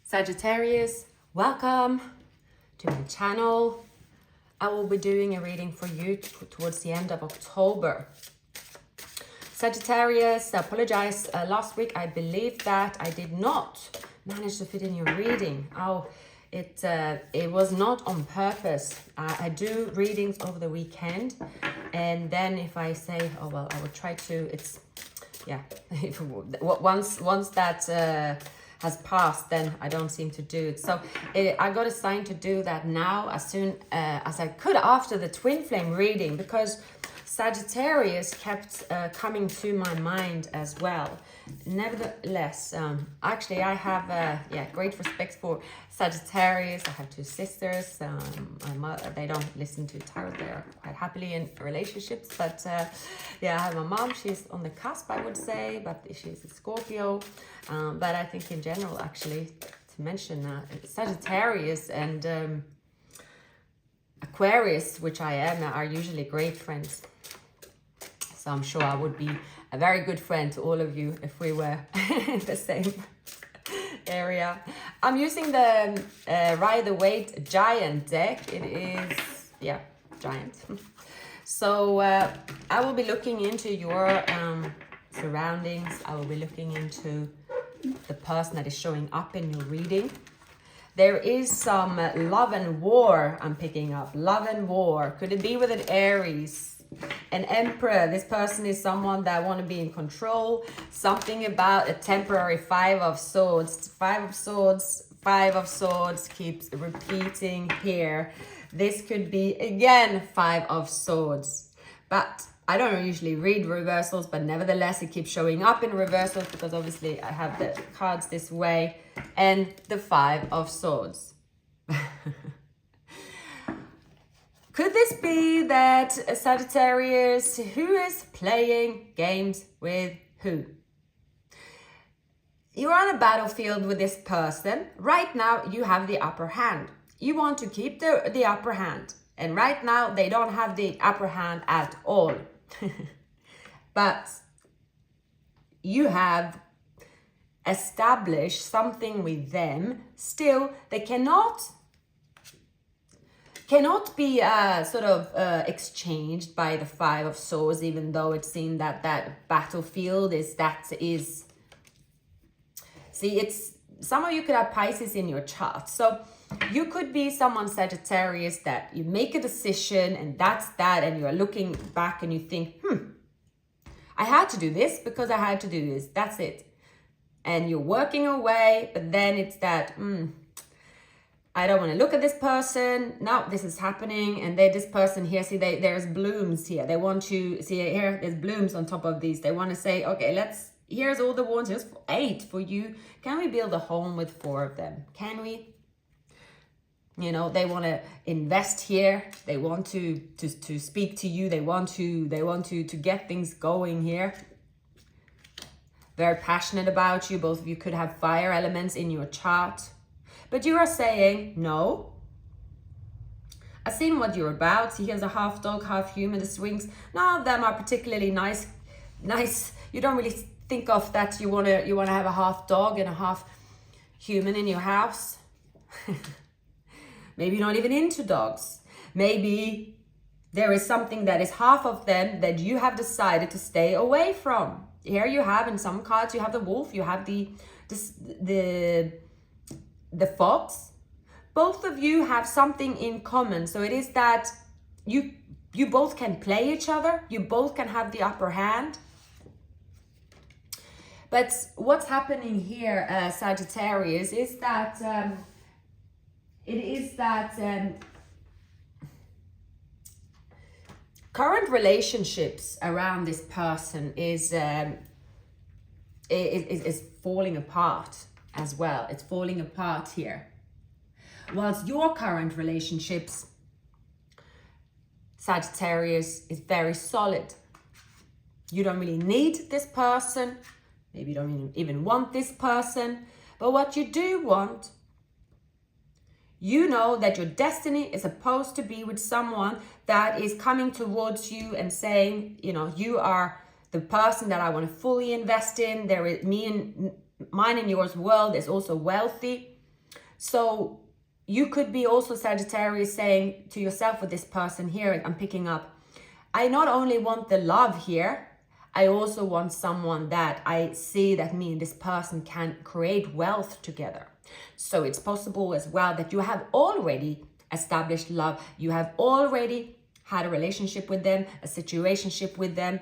Sagittarius, welcome to my channel. I will be doing a reading for you towards the end of October. Sagittarius, I apologize. Last week I believe that I did not manage to fit in your reading. It was not on purpose. I do readings over the weekend, and then if I say, oh well, I will try to. Once that has passed, then I don't seem to do it. So I got assigned to do that now as soon as I could after the twin flame reading, because Sagittarius kept coming to my mind as well. Nevertheless, actually I have great respect for Sagittarius. I have two sisters. My mother, they don't listen to tarot. They are quite happily in relationships. But I have my mom. She's on the cusp, I would say, but she's a Scorpio. But I think in general, actually, to mention Sagittarius and Aquarius, which I am, are usually great friends. So I'm sure I would be a very good friend to all of you if we were in the same area. I'm using the Rider-Waite Giant deck. It is, Giant. So I will be looking into your surroundings. I will be looking into the person that is showing up in your reading. There is some love and war I'm picking up. Love and war. Could it be with an Aries? An Emperor. This person is someone that want to be in control. Something about a temporary Five of Swords. Five of Swords keeps repeating here. This could be, again, Five of Swords. But I don't usually read reversals, but nevertheless, it keeps showing up in reversals because obviously I have the cards this way. And the Five of Swords. Could this be that Sagittarius, who is playing games with who? You're on a battlefield with this person. Right now, you have the upper hand. You want to keep the upper hand. And right now, they don't have the upper hand at all. But you have established something with them. Still, they cannot be exchanged by the Five of Swords, even though it seemed that battlefield is. See, it's, some of you could have Pisces in your chart. So you could be someone, Sagittarius, that you make a decision and that's that, and you're looking back and you think, I had to do this because I had to do this. That's it. And you're working away, but then it's that, I don't want to look at this person. Now this is happening. And this person here, see, there's blooms here. They want to see here, there's blooms on top of these. They want to say, okay, here's all the ones, here's 8 for you. Can we build a home with 4 of them? Can we? You know, they want to invest here. They want to speak to you. They want to get things going here. Very passionate about you. Both of you could have fire elements in your chart. But you are saying, no. I've seen what you're about. See, here's a half dog, half human. The swings, none of them are particularly nice. You don't really think of that you want to have a half dog and a half human in your house. Maybe you're not even into dogs. Maybe there is something that is half of them that you have decided to stay away from. Here you have, in some cards, you have the wolf, you have the fox. Both of you have something in common. So it is that you both can play each other. You both can have the upper hand. But what's happening here, Sagittarius, is that current relationships around this person is falling apart as well. It's falling apart here. Whilst your current relationships, Sagittarius, is very solid. You don't really need this person. Maybe you don't even want this person. But what you do want, you know that your destiny is supposed to be with someone that is coming towards you and saying, you know, you are the person that I want to fully invest in. There is mine and yours world is also wealthy. So you could be also Sagittarius saying to yourself with this person here, I'm picking up, I not only want the love here, I also want someone that I see that me and this person can create wealth together. So it's possible as well that you have already established love. You have already had a relationship with them, a situationship with them.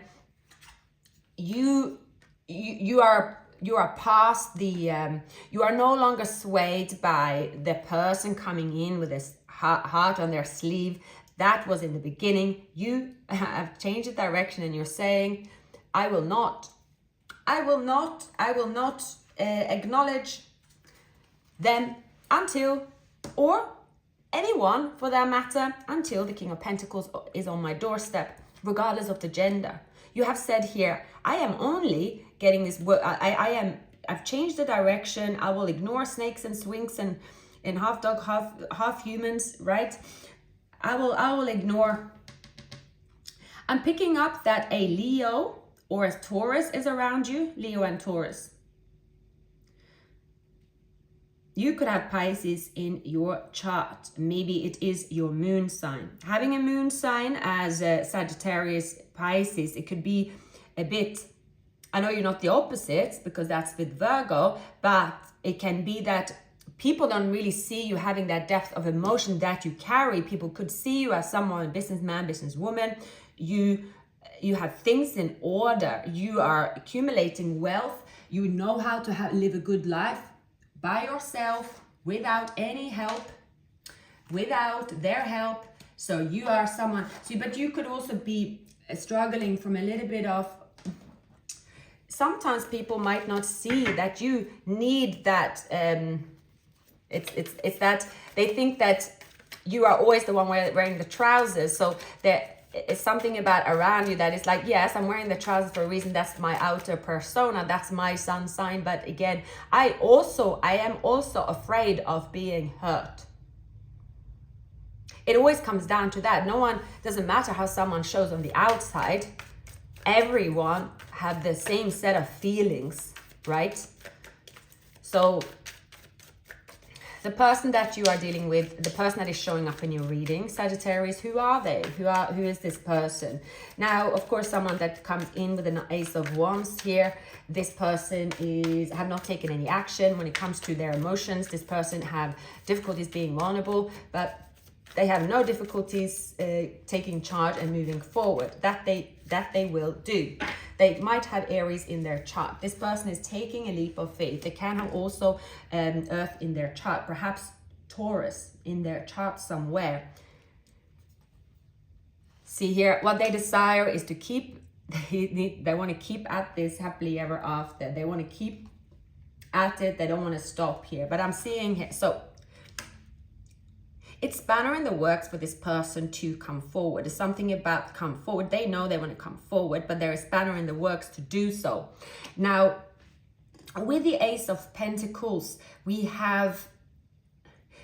You are past the, you are no longer swayed by the person coming in with this heart on their sleeve. That was in the beginning. You have changed the direction and you're saying, I will not acknowledge them until, or anyone for that matter, until the King of Pentacles is on my doorstep, regardless of the gender. You have said here, I am only getting this work. I've changed the direction. I will ignore snakes and swinks and half dog, half humans, right? I will ignore. I'm picking up that a Leo or a Taurus is around you, Leo and Taurus. You could have Pisces in your chart. Maybe it is your moon sign. Having a moon sign as a Sagittarius Pisces, it could be a bit, I know you're not the opposite because that's with Virgo, but it can be that people don't really see you having that depth of emotion that you carry. People could see you as someone, a businessman, businesswoman. You have things in order. You are accumulating wealth. You know how to live a good life by yourself, without any help, without their help. So you are someone, but you could also be struggling from a little bit of, sometimes people might not see that you need that, it's that they think that you are always the one wearing the trousers. So there is something about around you that is like, yes, I'm wearing the trousers for a reason. That's my outer persona. That's my sun sign. But again, I am also afraid of being hurt. It always comes down to that. Doesn't matter how someone shows on the outside. Everyone have the same set of feelings, right? So the person that you are dealing with, the person that is showing up in your reading, Sagittarius, who are they? Who is this person? Now, of course, someone that comes in with an Ace of Wands here, this person have not taken any action when it comes to their emotions. This person have difficulties being vulnerable, but they have no difficulties taking charge and moving forward. That they will do. They might have Aries in their chart. This person is taking a leap of faith. They can have also Earth in their chart, perhaps Taurus in their chart somewhere. See here, what they desire is to keep, they want to keep at this happily ever after. They want to keep at it. They don't want to stop here. But I'm seeing here, so it's banner in the works for this person to come forward. There's something about come forward. They know they want to come forward, but there is banner in the works to do so. Now, with the Ace of Pentacles, we have,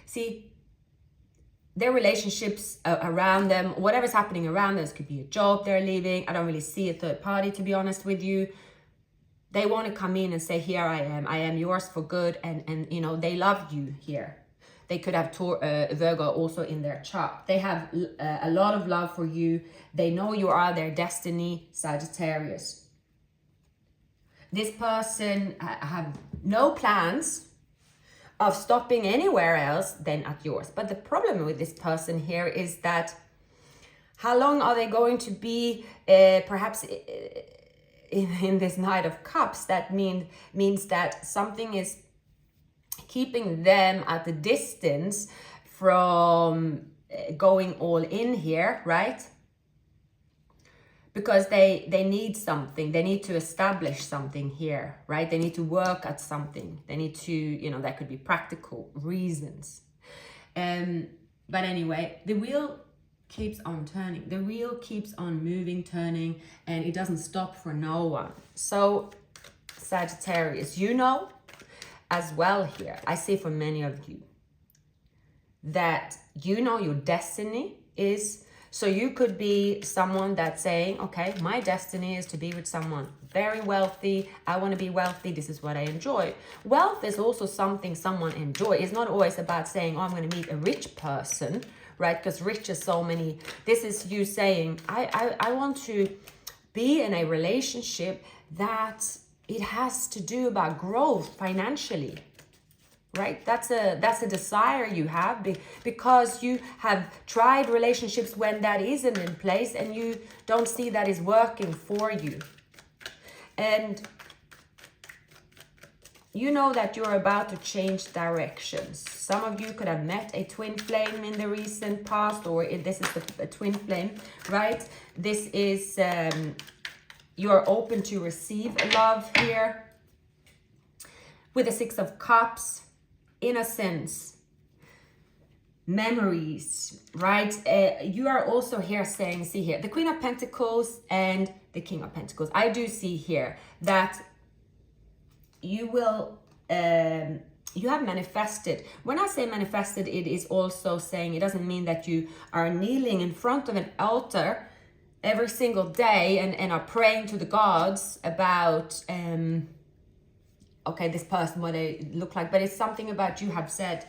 see, their relationships around them, whatever's happening around them. This could be a job they're leaving. I don't really see a third party, to be honest with you. They want to come in and say, here I am yours for good. And you know, they love you here. They could have Virgo also in their chart. They have a lot of love for you. They know you are their destiny, Sagittarius. This person have no plans of stopping anywhere else than at yours. But the problem with this person here is that how long are they going to be perhaps in this Knight of Cups? That means that something is keeping them at the distance from going all in here, right? Because they need something. They need to establish something here, right? They need to work at something. They need to, you know, that could be practical reasons. But anyway, the wheel keeps on turning. The wheel keeps on moving, turning, and it doesn't stop for no one. So Sagittarius, you know, as well here, I see for many of you that you know your destiny is So you could be someone that's saying, okay, my destiny is to be with someone very wealthy. I want to be wealthy. This is what I enjoy. Wealth is also something someone enjoys. It's not always about saying, oh, I'm going to meet a rich person, right? Because rich is so many. This is you saying, I want to be in a relationship that it has to do about growth financially. Right? That's a desire you have because you have tried relationships when that isn't in place and you don't see that is working for you. And you know that you're about to change directions. Some of you could have met a twin flame in the recent past, or this is a twin flame, right? This is, you're open to receive love here. With the Six of Cups, innocence, memories, right? You are also here saying, see here, the Queen of Pentacles and the King of Pentacles. I do see here that you will, you have manifested. When I say manifested, it is also saying, it doesn't mean that you are kneeling in front of an altar every single day and are praying to the gods about, okay, this person, what they look like, but it's something about you have said,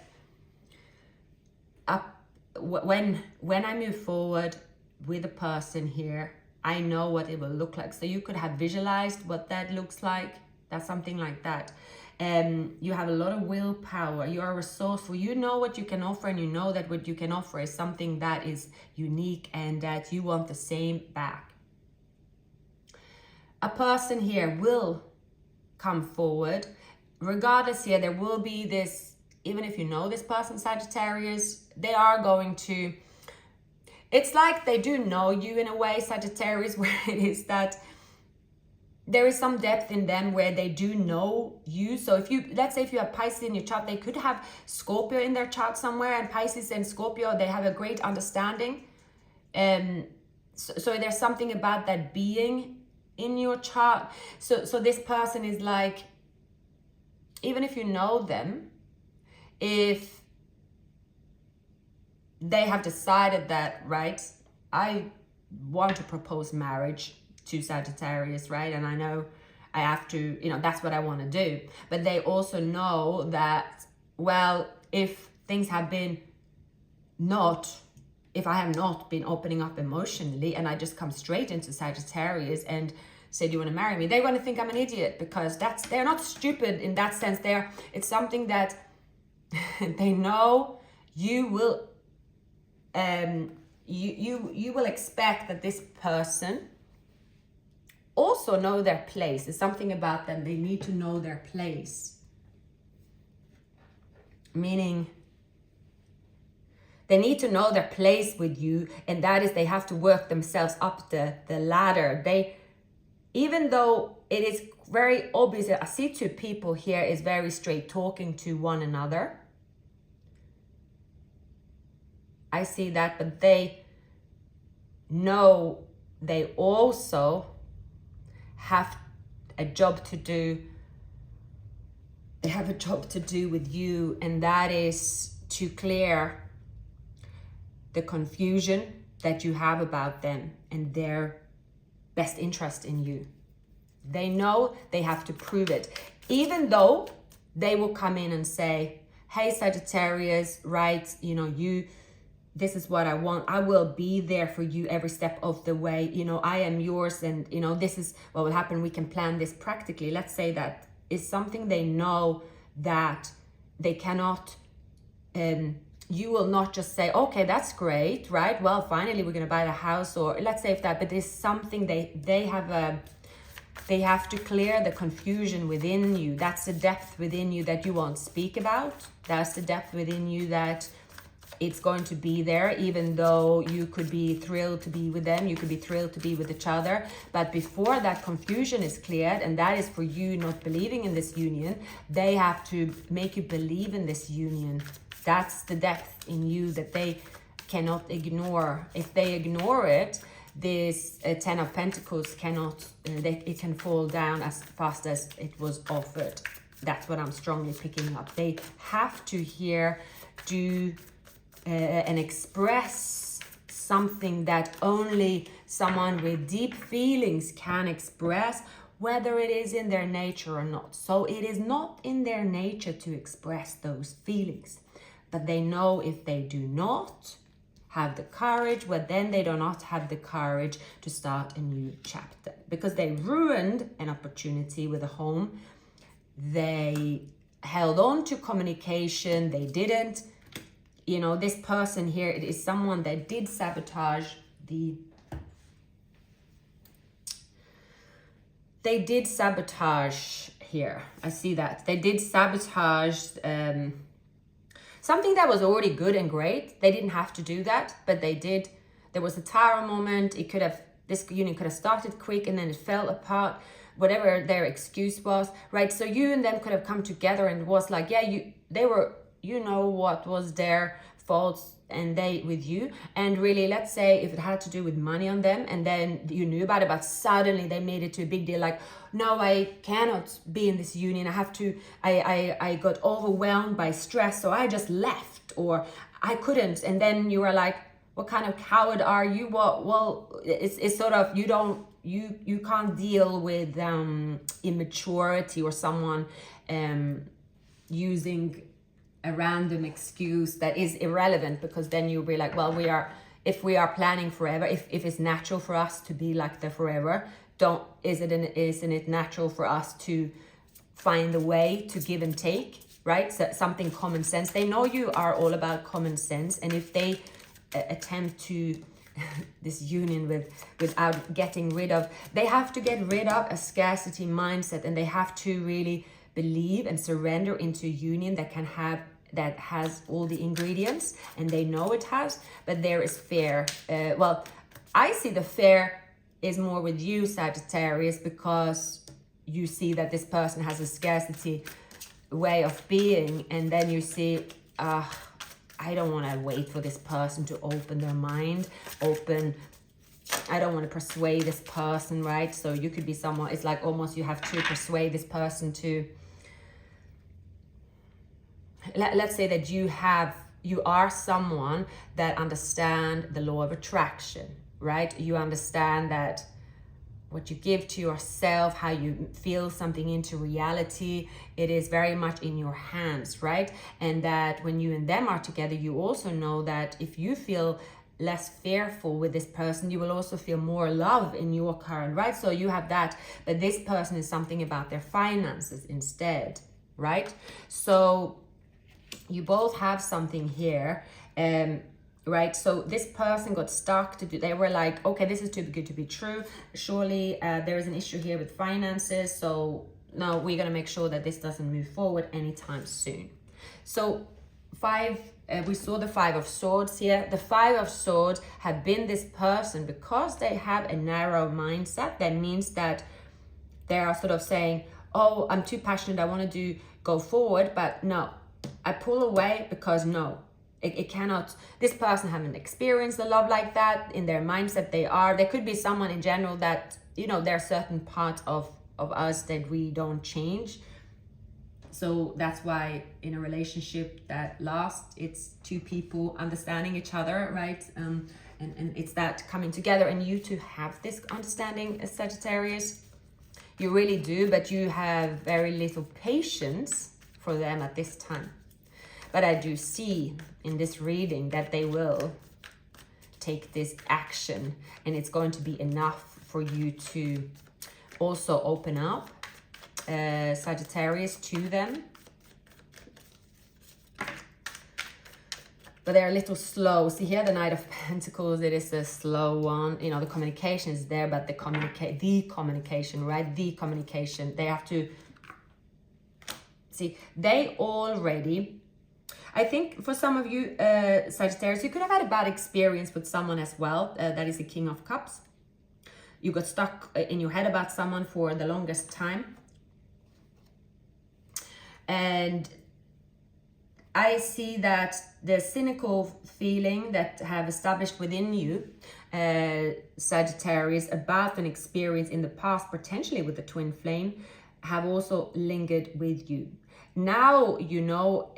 when I move forward with a person here, I know what it will look like. So you could have visualized what that looks like. That's something like that. You have a lot of willpower. You are resourceful. You know what you can offer, and you know that what you can offer is something that is unique and that you want the same back. A person here will come forward. Regardless here, there will be this, even if you know this person, Sagittarius, they are going to, it's like they do know you in a way, Sagittarius, where it is that there is some depth in them where they do know you. So if you, let's say if you have Pisces in your chart, they could have Scorpio in their chart somewhere, and Pisces and Scorpio, they have a great understanding. So there's something about that being in your chart. So this person is like, even if you know them, if they have decided that, right, I want to propose marriage to Sagittarius, right? And I know I have to, you know, that's what I want to do. But they also know that, well, if things have been if I have not been opening up emotionally and I just come straight into Sagittarius and say, do you want to marry me? They're going to think I'm an idiot, because they're not stupid in that sense. It's something that they know you will, you will expect that this person also know their place. There's something about them. They need to know their place. Meaning they need to know their place with you, and that is they have to work themselves up the ladder. Even though it is very obvious, I see two people here is very straight talking to one another. I see that, but they know they also have a job to do. They have a job to do with you, and that is to clear the confusion that you have about them and their best interest in you. They know they have to prove it, even though they will come in and say, hey, Sagittarius, right, you know, this is what I want. I will be there for you every step of the way. You know, I am yours, and, you know, this is what will happen. We can plan this practically. Let's say that is something they know that they cannot, you will not just say, okay, that's great, right? Well, finally, we're going to buy the house, or let's say if that, but there's something they have to clear the confusion within you. That's the depth within you that you won't speak about. That's the depth within you that it's going to be there, even though you could be thrilled to be with them, you could be thrilled to be with each other. But before that confusion is cleared, and that is for you not believing in this union, they have to make you believe in this union. That's the depth in you that they cannot ignore. If they ignore it, this Ten of Pentacles cannot, it can fall down as fast as it was offered. That's what I'm strongly picking up. They have to here do and express something that only someone with deep feelings can express, whether it is in their nature or not. So it is not in their nature to express those feelings, but they know if they do not have the courage, well, then they do not have the courage to start a new chapter, because they ruined an opportunity with a home. They held on to communication. They didn't, you know, this person here, it is someone that did sabotage they did sabotage here. I see that. They did sabotage something that was already good and great. They didn't have to do that, but they did. There was a tower moment. It could have, this union could have started quick and then it fell apart, whatever their excuse was, right? So you and them could have come together and was like, yeah, they were, you know, what was their faults and they with you. And really, let's say if it had to do with money on them and then you knew about it, but suddenly they made it to a big deal, like, no, I cannot be in this union. I have to, I got overwhelmed by stress, so I just left, or I couldn't. And then you were like, what kind of coward are you? Well, it's sort of, you can't deal with immaturity or someone using a random excuse that is irrelevant, because then you'll be like, well, if we are planning forever, if it's natural for us to be like that forever, isn't it natural for us to find a way to give and take, right? So something common sense. They know you are all about common sense, and if they attempt to this union without getting rid of, they have to get rid of a scarcity mindset, and they have to really believe and surrender into a union that has all the ingredients, and they know it has, but there is fear. Well, I see the fear is more with you, Sagittarius, because you see that this person has a scarcity way of being, and then you see, I don't want to wait for this person to open their mind, I don't want to persuade this person, right? So you could be someone, it's like almost you have to persuade this person to, let's say that you are someone that understand the law of attraction, right? You understand that what you give to yourself, how you feel something into reality, it is very much in your hands, right? And that when you and them are together, you also know that if you feel less fearful with this person, you will also feel more love in your current, right? So you have that, but this person is something about their finances instead, right? So you both have something here, right? So this person got stuck they were like, okay, this is too good to be true. Surely there is an issue here with finances. So now we're going to make sure that this doesn't move forward anytime soon. So we saw the Five of Swords here. The Five of Swords have been this person, because they have a narrow mindset. That means that they are sort of saying, oh, I'm too passionate, I want to go forward, but no, I pull away because no, it cannot. This person haven't experienced the love like that. In their mindset, there could be someone in general that, you know, there are certain parts of us that we don't change. So that's why in a relationship that lasts, it's two people understanding each other, right? And it's that coming together, and you two have this understanding as Sagittarius. You really do, but you have very little patience for them at this time. But I do see in this reading that they will take this action, and it's going to be enough for you to also open up, Sagittarius, to them. But they're a little slow. See here, the Knight of Pentacles, it is a slow one. You know, the communication is there, but the communication, right? The communication, they have to, see, they already, I think for some of you, Sagittarius, you could have had a bad experience with someone as well. That is the King of Cups. You got stuck in your head about someone for the longest time. And I see that the cynical feeling that have established within you, Sagittarius, about an experience in the past, potentially with the twin flame, have also lingered with you. Now you know,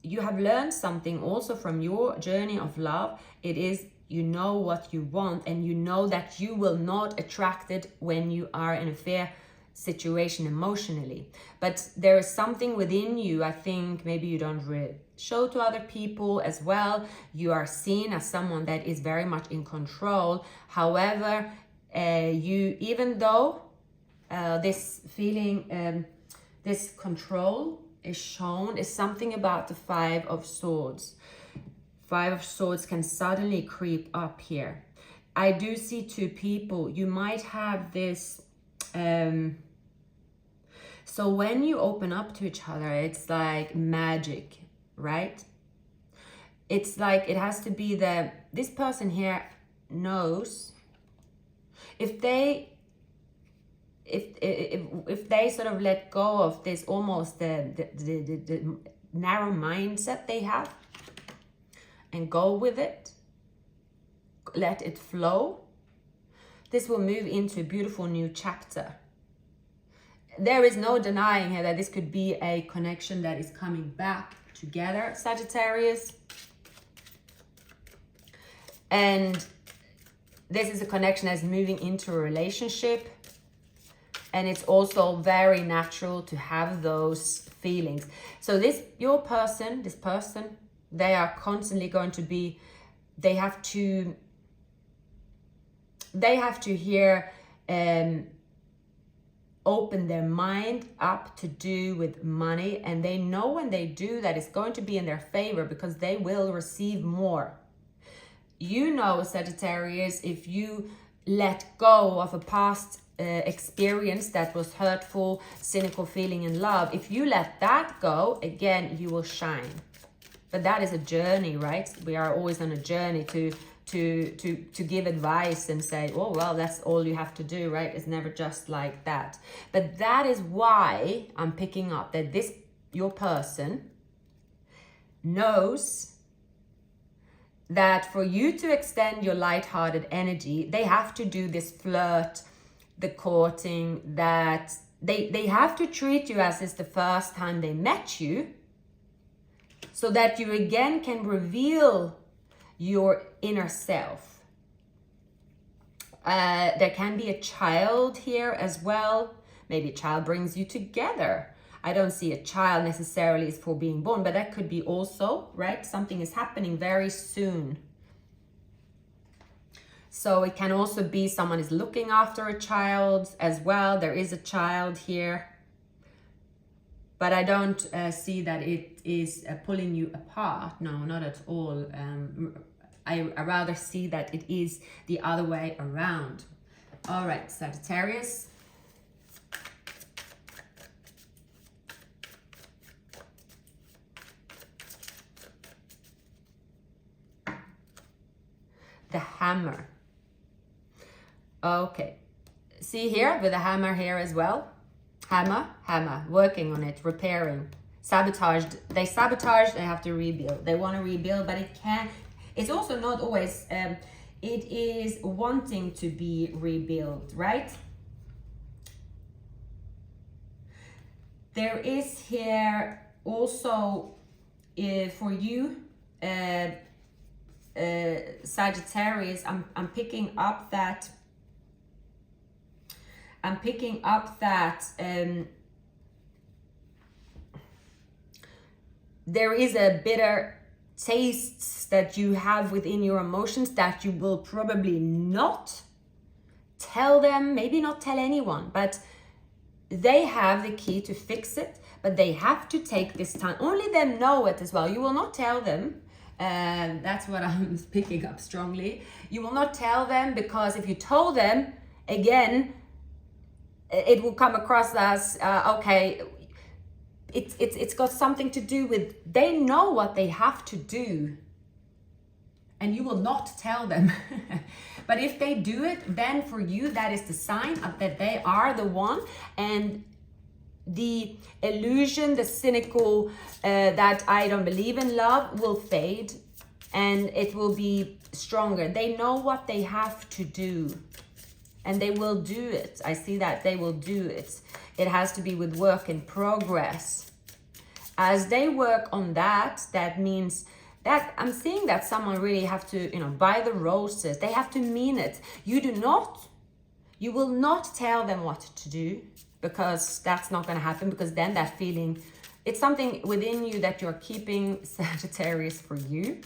you have learned something also from your journey of love. It is You know what you want, and you know that you will not attract it when you are in a fair situation emotionally. But there is something within you, I think maybe you don't really show to other people as well. You are seen as someone that is very much in control. However, you, even though this feeling, this control is shown, is something about the Five of Swords. Five of Swords can suddenly creep up here. I do see two people. You might have this so when you open up to each other, it's like magic, right? It's like it has to be this person here knows if they sort of let go of this almost the narrow mindset they have and go with it, let it flow, this will move into a beautiful new chapter. There is no denying here that this could be a connection that is coming back together, Sagittarius. And this is a connection that's moving into a relationship. And it's also very natural to have those feelings. So this person, they are constantly going to be, they have to hear open their mind up to do with money, and they know when they do that it's going to be in their favor because they will receive more. You know, Sagittarius, if you let go of a past experience that was hurtful, cynical feeling in love, if you let that go, again, you will shine. But that is a journey, right? We are always on a journey to give advice and say, oh, well, that's all you have to do, right? It's never just like that. But that is why I'm picking up that your person knows that for you to extend your lighthearted energy, they have to do this flirt, the courting, that they have to treat you as it's the first time they met you, so that you again can reveal your inner self. There can be a child here as well. Maybe a child brings you together. I don't see a child necessarily is for being born, but that could be also, right? Something is happening very soon. So it can also be someone is looking after a child as well. There is a child here. But I don't see that it is pulling you apart. No, not at all. I rather see that it is the other way around. All right, Sagittarius. The hammer. Okay. See here with the hammer here as well. Hammer, working on it, repairing, sabotaged. They sabotage, they have to rebuild. They want to rebuild, but it's also not always, it is wanting to be rebuilt, right? There is here also, for you, Sagittarius, I'm picking up that there is a bitter taste that you have within your emotions that you will probably not tell them, maybe not tell anyone, but they have the key to fix it, but they have to take this time. Only them know it as well. You will not tell them. That's what I'm picking up strongly. You will not tell them, because if you told them, again, it will come across as, okay, it's got something to do with, they know what they have to do, and you will not tell them. But if they do it, then for you, that is the sign that they are the one, and the illusion, the cynical, that I don't believe in love will fade, and it will be stronger. They know what they have to do, and they will do it. I see that they will do it. It has to be with work in progress. As they work on that, that means that I'm seeing that someone really have to, you know, buy the roses. They have to mean it. You will not tell them what to do, because that's not going to happen, because then that feeling, it's something within you that you're keeping, Sagittarius, for you.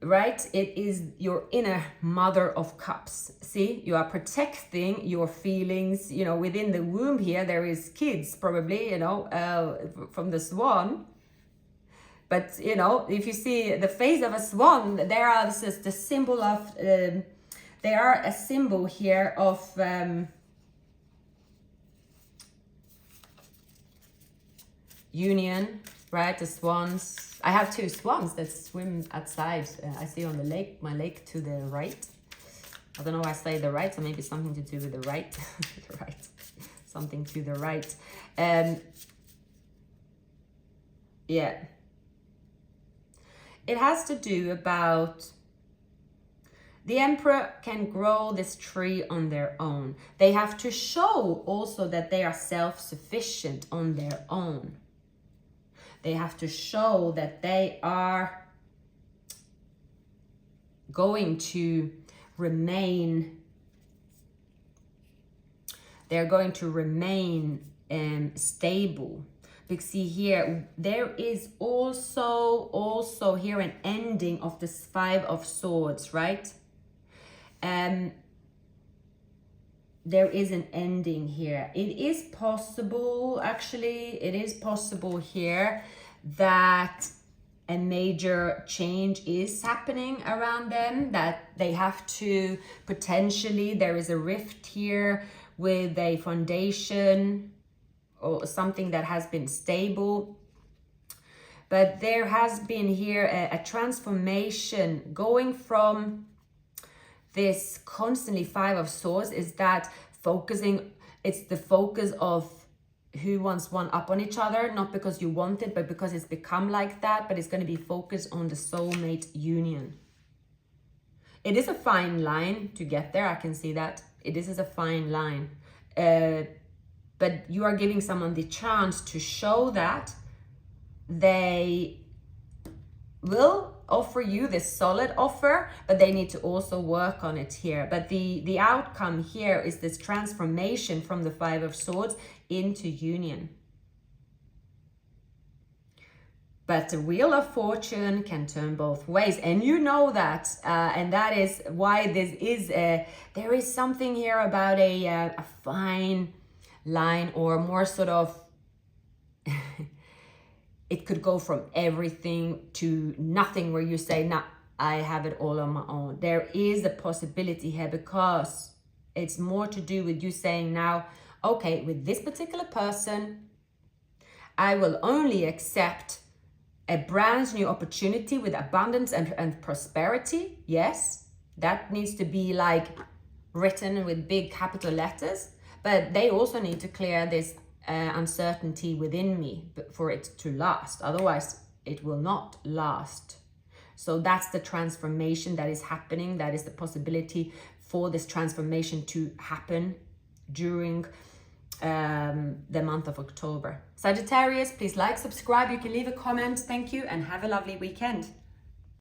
Right? It is your inner Mother of Cups. See, you are protecting your feelings. You know, within the womb here, there is kids probably, you know, from the swan. But, you know, if you see the face of a swan, there are, this is the symbol of, they are a symbol here of, union, right? The swans. I have 2 swans that swim outside. I see on the lake, my lake to the right. I don't know why I say the right, so maybe something to do with the right. The right. Something to the right. Yeah. It has to do about the Emperor can grow this tree on their own. They have to show also that they are self-sufficient on their own. They have to show that they are going to remain, they're going to remain stable. Because see here, there is also here an ending of this 5 of Swords, right? There is an ending here. It is possible, actually, it is possible here that a major change is happening around them, that they have to potentially, there is a rift here with a foundation or something that has been stable. But there has been here a transformation going from this constantly 5 of Swords, is that focusing, it's the focus of who wants one up on each other, not because you want it, but because it's become like that. But it's going to be focused on the soulmate union. It is a fine line to get there. I can see that. It is a fine line. But you are giving someone the chance to show that they will offer you this solid offer, but they need to also work on it here. But the outcome here is this transformation from the 5 of Swords into union. But the Wheel of Fortune can turn both ways, and you know that, and that is why this is there is something here about a fine line, or more sort of it could go from everything to nothing, where you say, nah, I have it all on my own. There is a possibility here, because it's more to do with you saying now, okay, with this particular person, I will only accept a brand new opportunity with abundance and prosperity. Yes, that needs to be like written with big capital letters, but they also need to clear this uncertainty within me for it to last. Otherwise, it will not last. So that's the transformation that is happening. That is the possibility for this transformation to happen during the month of October. Sagittarius, please like, subscribe. You can leave a comment. Thank you, and have a lovely weekend.